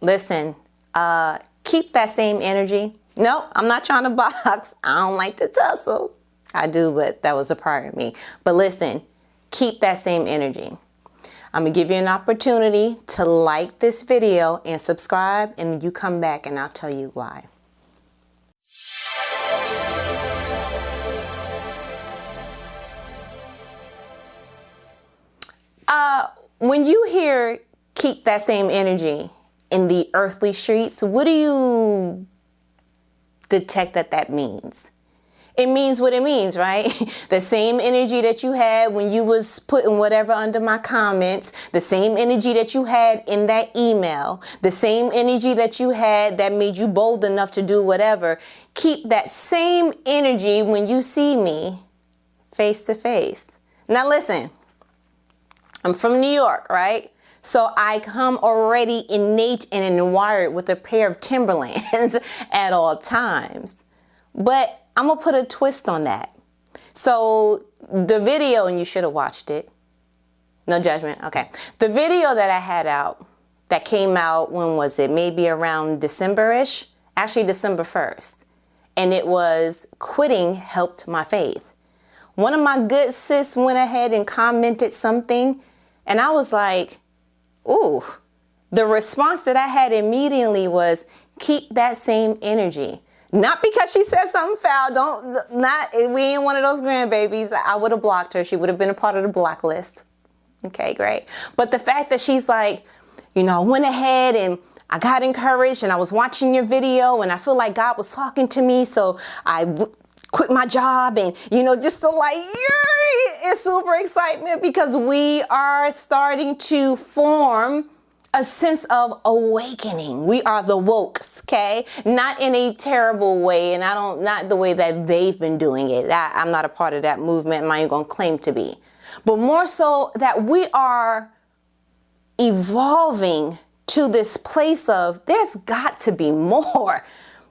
Listen, keep that same energy. No, I'm not trying to box. I don't like to tussle. I do, but that was a part of me. But listen, keep that same energy. I'm going to give you an opportunity to like this video and subscribe, and you come back and I'll tell you why. When you hear keep that same energy in the earthly streets, what do you detect that means? It means what it means, right? The same energy that you had when you was putting whatever under my comments, the same energy that you had in that email, the same energy that you had that made you bold enough to do whatever. Keep that same energy when you see me face to face. Now listen, I'm from New York, right? So I come already innate and wired with a pair of Timberlands at all times. But I'm going to put a twist on that. So the video, and you should have watched it. No judgment. Okay. The video that I had out, that came out, when was it? Maybe around December-ish? Actually, December 1st. And it was quitting helped my faith. One of my good sis went ahead and commented something. And I was like, ooh. The response that I had immediately was, keep that same energy. Not because she said something foul. We ain't one of those grandbabies. I would have blocked her. She would have been a part of the blacklist. Okay, great. But the fact that she's like, I went ahead and I got encouraged and I was watching your video and I feel like God was talking to me. So I quit my job and, just to it's super excitement because we are starting to form a sense of awakening. We are the wokes, okay? Not in a terrible way, and not the way that they've been doing it. I'm not a part of that movement, and I'm not going to claim to be. But more so that we are evolving to this place of, there's got to be more.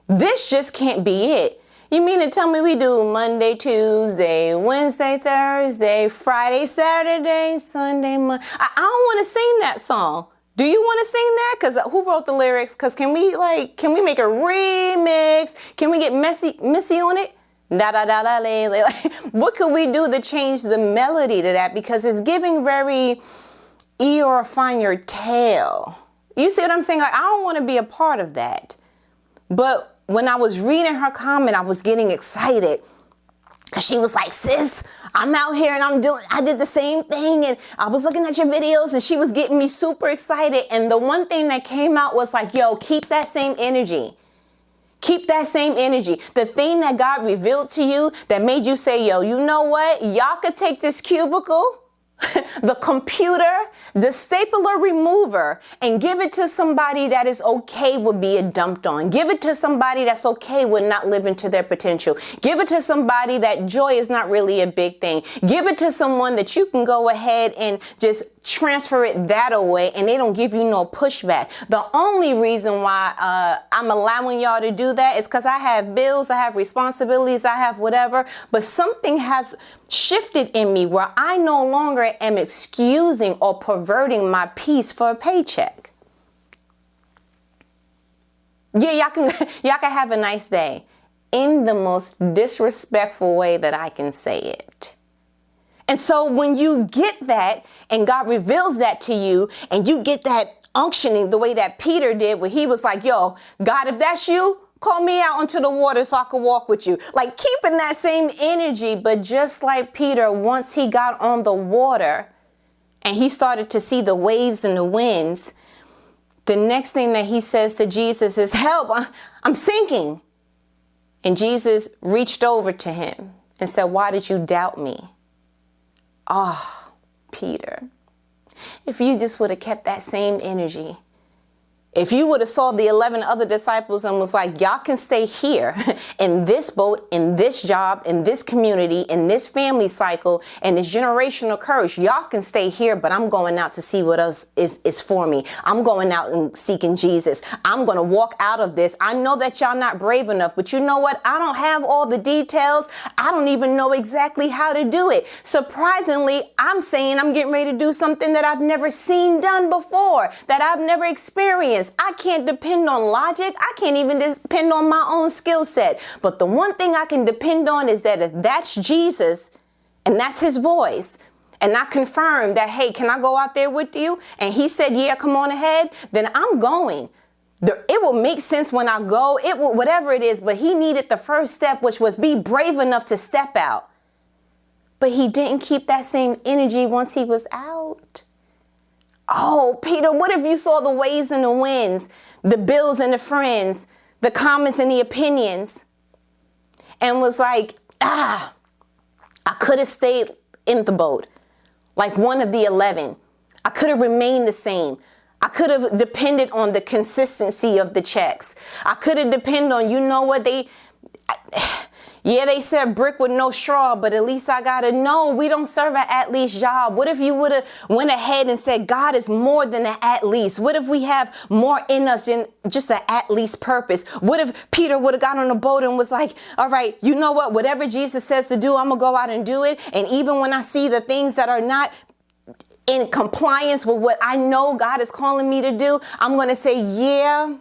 This just can't be it. You mean to tell me we do Monday, Tuesday, Wednesday, Thursday, Friday, Saturday, Sunday, Monday? I don't want to sing that song. Do you want to sing that? Because who wrote the lyrics? Because can we make a remix? Can we get messy on it? Da da da da la. What could we do to change the melody to that? Because it's giving very Eeyore find your tail. You see what I'm saying? I don't want to be a part of that. But when I was reading her comment, I was getting excited. Cause she was like, sis, I'm out here and I did the same thing. And I was looking at your videos and she was getting me super excited. And the one thing that came out was like, yo, keep that same energy. Keep that same energy. The thing that God revealed to you that made you say, yo, you know what? Y'all could take this cubicle, the computer, the stapler remover, and give it to somebody that is okay with being dumped on. Give it to somebody that's okay with not living to their potential. Give it to somebody that joy is not really a big thing. Give it to someone that you can go ahead and just transfer it that away and they don't give you no pushback. The only reason why I'm allowing y'all to do that is because I have bills, I have responsibilities, I have whatever, but something has shifted in me where I no longer am excusing or perverting my peace for a paycheck. Yeah, y'all can have a nice day in the most disrespectful way that I can say it. And so when you get that and God reveals that to you and you get that unctioning the way that Peter did, where he was like, yo, God, if that's you, call me out onto the water so I can walk with you. Like keeping that same energy. But just like Peter, once he got on the water and he started to see the waves and the winds, the next thing that he says to Jesus is, help, I'm sinking. And Jesus reached over to him and said, why did you doubt me? Ah, Peter, if you just would have kept that same energy, if you would have saw the 11 other disciples and was like, y'all can stay here in this boat, in this job, in this community, in this family cycle, and this generational curse, y'all can stay here, but I'm going out to see what else is for me. I'm going out and seeking Jesus. I'm going to walk out of this. I know that y'all not brave enough, but you know what? I don't have all the details. I don't even know exactly how to do it. Surprisingly, I'm saying I'm getting ready to do something that I've never seen done before, that I've never experienced. this. I can't depend on logic. I can't even depend on my own skill set. But the one thing I can depend on is that if that's Jesus and that's his voice, and I confirm that, hey, can I go out there with you? And he said, yeah, come on ahead. Then I'm going. It will make sense when I go. It will, whatever it is. But he needed the first step, which was be brave enough to step out. But he didn't keep that same energy once he was out. Oh, Peter, what if you saw the waves and the winds, the bills and the friends, the comments and the opinions, and was like, I could have stayed in the boat. Like one of the 11. I could have remained the same. I could have depended on the consistency of the checks. I could have depended on, you know what, they said brick with no straw, but at least I gotta know we don't serve an at least job. What if you would have went ahead and said, God is more than an at least? What if we have more in us than just an at least purpose? What if Peter would have got on a boat and was like, all right, you know what, whatever Jesus says to do, I'm gonna go out and do it. And even when I see the things that are not in compliance with what I know God is calling me to do, I'm gonna say, yeah,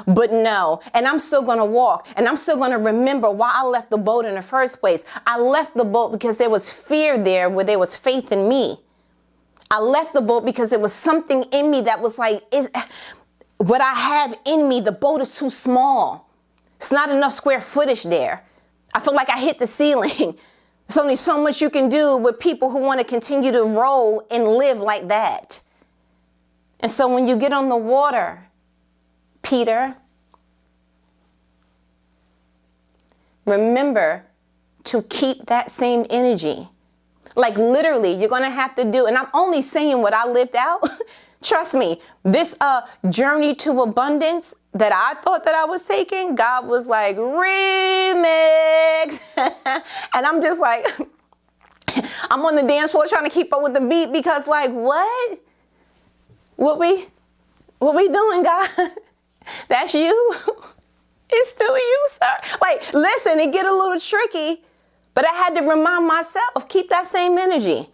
but no. And I'm still going to walk, and I'm still going to remember why I left the boat in the first place. I left the boat because there was fear there where there was faith in me. I left the boat because there was something in me that was like, what I have in me, the boat is too small. It's not enough square footage there. I feel like I hit the ceiling. There's only so much you can do with people who want to continue to roll and live like that. And so when you get on the water, Peter, remember to keep that same energy. Like literally, you're going to have to do, and I'm only saying what I lived out. Trust me, this journey to abundance that I thought that I was taking, God was like, remix. And I'm just like, I'm on the dance floor trying to keep up with the beat because like, what? What we doing, God? That's you? It's still you, sir. Like, listen, it get a little tricky, but I had to remind myself, keep that same energy.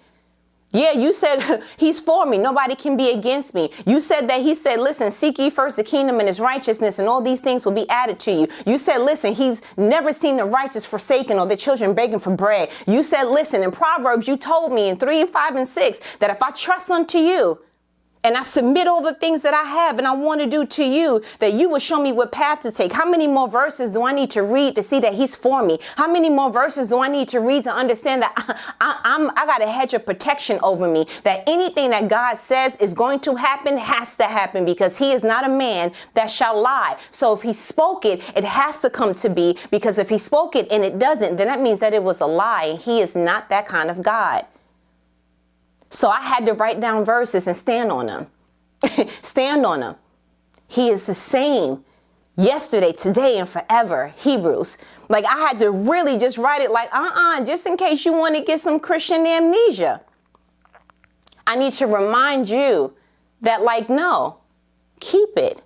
Yeah, you said he's for me. Nobody can be against me. You said that he said, listen, seek ye first the kingdom and his righteousness, and all these things will be added to you. You said, listen, he's never seen the righteous forsaken or the children begging for bread. You said, listen, in Proverbs, you told me in 3, 5, and 6 that if I trust unto you, and I submit all the things that I have and I want to do to you, that you will show me what path to take. How many more verses do I need to read to see that he's for me? How many more verses do I need to read to understand that I got a hedge of protection over me, that anything that God says is going to happen has to happen, because he is not a man that shall lie. So if he spoke it, it has to come to be, because if he spoke it and it doesn't, then that means that it was a lie, and he is not that kind of God. So I had to write down verses and stand on them. Stand on them. He is the same yesterday, today, and forever. Hebrews. Like I had to really just write it like, just in case you want to get some Christian amnesia. I need to remind you that like, no, keep it.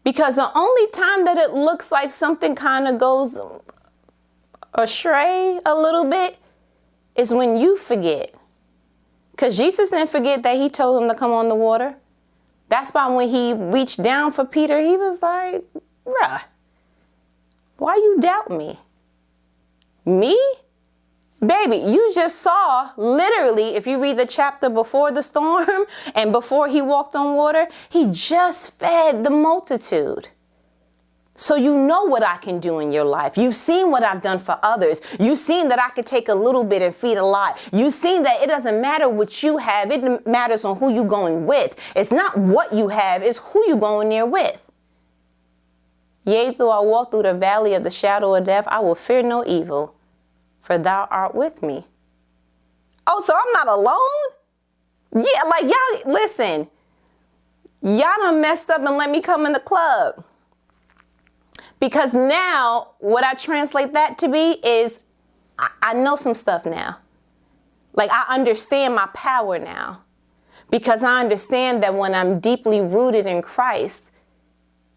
Because the only time that it looks like something kind of goes astray a little bit is when you forget. Because Jesus didn't forget that he told him to come on the water. That's why when he reached down for Peter, he was like, bruh, why you doubt me? Me? Baby, you just saw, literally, if you read the chapter before the storm and before he walked on water, he just fed the multitude. So you know what I can do in your life. You've seen what I've done for others. You've seen that I could take a little bit and feed a lot. You've seen that it doesn't matter what you have. It matters on who you're going with. It's not what you have, it's who you're going there with. Yea, though I walk through the valley of the shadow of death, I will fear no evil, for thou art with me. Oh, so I'm not alone? Yeah, like y'all, listen. Y'all done messed up and let me come in the club. Because now what I translate that to be is I know some stuff now. Like I understand my power now, because I understand that when I'm deeply rooted in Christ,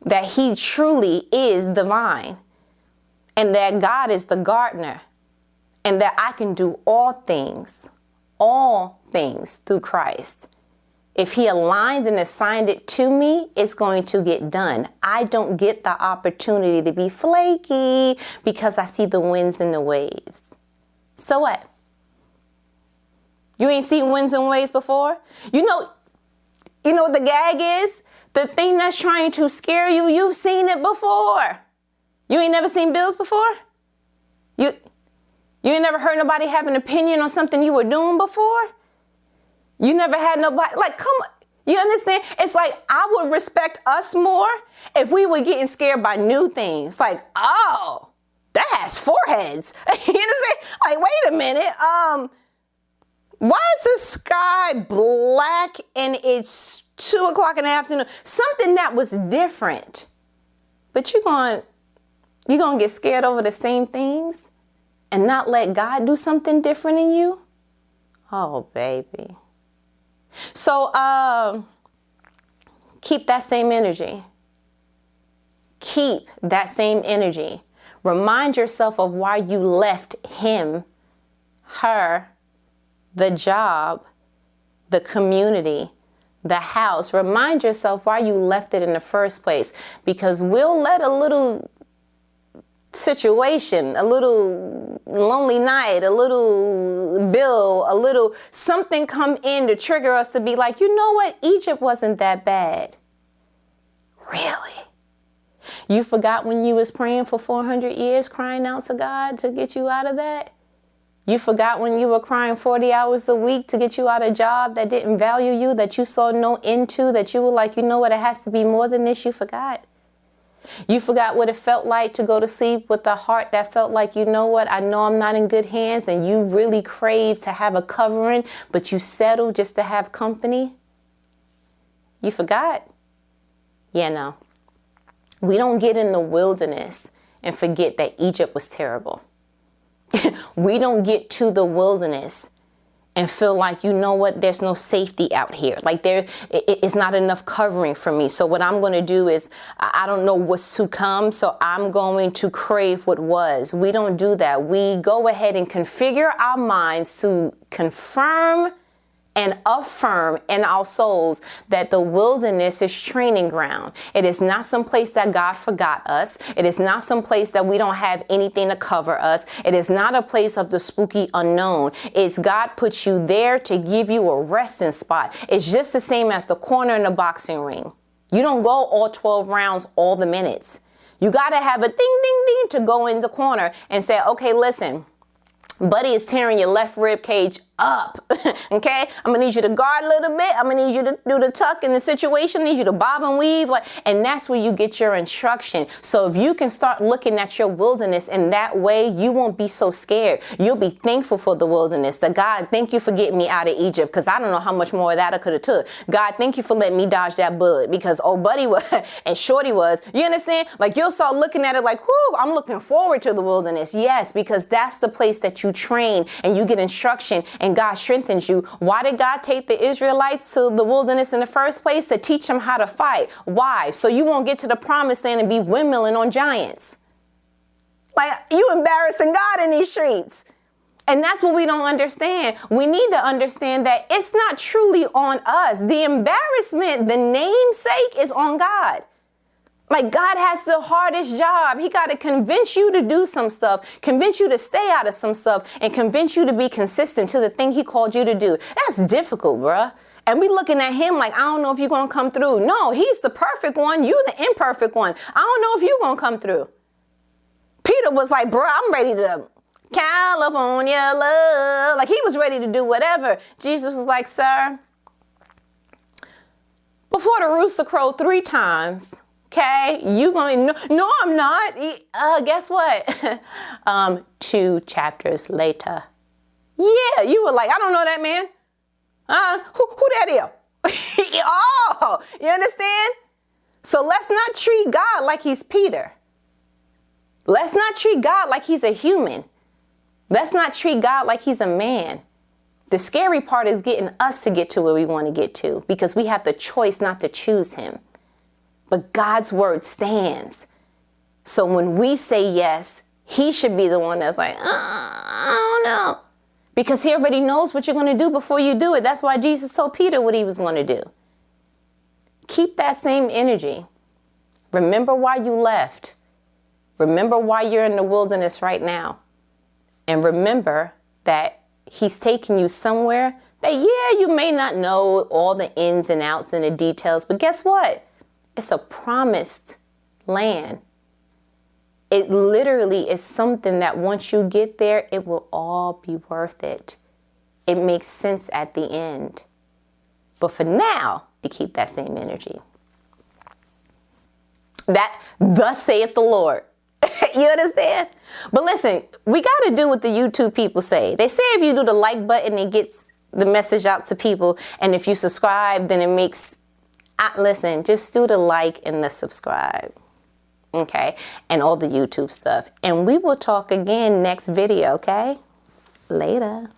that he truly is the vine, and that God is the gardener, and that I can do all things through Christ. If he aligned and assigned it to me, it's going to get done. I don't get the opportunity to be flaky because I see the winds and the waves. So what? You ain't seen winds and waves before? You know what the gag is? The thing that's trying to scare you, you've seen it before. You ain't never seen bills before? You ain't never heard nobody have an opinion on something you were doing before? You never had nobody, like, come on. You understand? It's like, I would respect us more if we were getting scared by new things. Like, oh, that has four heads. You understand? Like, wait a minute. Why is the sky black and it's 2:00 in the afternoon? Something that was different. But you're going to get scared over the same things and not let God do something different in you? Oh, baby. So, keep that same energy. Keep that same energy. Remind yourself of why you left him, her, the job, the community, the house. Remind yourself why you left it in the first place. Because we'll let a little situation, a little lonely night, a little bill, a little something come in to trigger us to be like, you know what? Egypt wasn't that bad. Really? You forgot when you was praying for 400 years, crying out to God to get you out of that? You forgot when you were crying 40 hours a week to get you out of a job that didn't value you, that you saw no end to, that you were like, you know what? It has to be more than this. You forgot. You forgot what it felt like to go to sleep with a heart that felt like, you know what, I know I'm not in good hands, and you really craved to have a covering, but you settled just to have company. You forgot? Yeah, no. We don't get in the wilderness and forget that Egypt was terrible. We don't get to the wilderness and feel like, you know what, there's no safety out here. Like it's not enough covering for me. So what I'm going to do is, I don't know what's to come, so I'm going to crave what was. We don't do that. We go ahead and configure our minds to confirm and affirm in our souls that the wilderness is training ground. It is not some place that God forgot us. It is not some place that we don't have anything to cover us. It is not a place of the spooky unknown. It's God put you there to give you a resting spot. It's just the same as the corner in the boxing ring. You don't go all 12 rounds, all the minutes. You got to have a ding, ding, ding to go in the corner and say, okay, listen, buddy is tearing your left rib cage up. Okay, I'm gonna need you to guard a little bit. I'm gonna need you to do the tuck in the situation. I need you to bob and weave, and that's where you get your instruction. So if you can start looking at your wilderness in that way, you won't be so scared. You'll be thankful for the wilderness. That God, thank you for getting me out of Egypt, because I don't know how much more of that I could have took. God, thank you for letting me dodge that bullet, because old buddy was and shorty was. You understand? Like, you'll start looking at it like, whoo, I'm looking forward to the wilderness. Yes, because that's the place that you train and you get instruction and God strengthens you. Why did God take the Israelites to the wilderness in the first place? To teach them how to fight. Why? So you won't get to the promised land and be windmilling on giants. Like, you embarrassing God in these streets. And that's what we don't understand. We need to understand that it's not truly on us. The embarrassment, the namesake, is on God. Like, God has the hardest job. He got to convince you to do some stuff, convince you to stay out of some stuff, and convince you to be consistent to the thing he called you to do. That's difficult, bruh. And we looking at him like, I don't know if you're going to come through. No, he's the perfect one. You the imperfect one. I don't know if you're going to come through. Peter was like, bruh, I'm ready to California love. Like, he was ready to do whatever. Jesus was like, sir, before the rooster crowed 3 times, okay, you going, no, I'm not. Guess what? 2 chapters later. Yeah, you were like, I don't know that man. Who that is? Oh, you understand? So let's not treat God like he's Peter. Let's not treat God like he's a human. Let's not treat God like he's a man. The scary part is getting us to get to where we want to get to, because we have the choice not to choose him. But God's word stands. So when we say yes, he should be the one that's like, I don't know. Because he already knows what you're going to do before you do it. That's why Jesus told Peter what he was going to do. Keep that same energy. Remember why you left. Remember why you're in the wilderness right now. And remember that he's taking you somewhere that, yeah, you may not know all the ins and outs and the details, but guess what? It's a promised land. It literally is something that once you get there, it will all be worth it. It makes sense at the end. But for now, you keep that same energy. That, thus saith the Lord. You understand? But listen, we got to do what the YouTube people say. They say if you do the like button, it gets the message out to people. And if you subscribe, then it makes... listen, just do the like and the subscribe. Okay? And all the YouTube stuff. And we will talk again next video, okay? Later.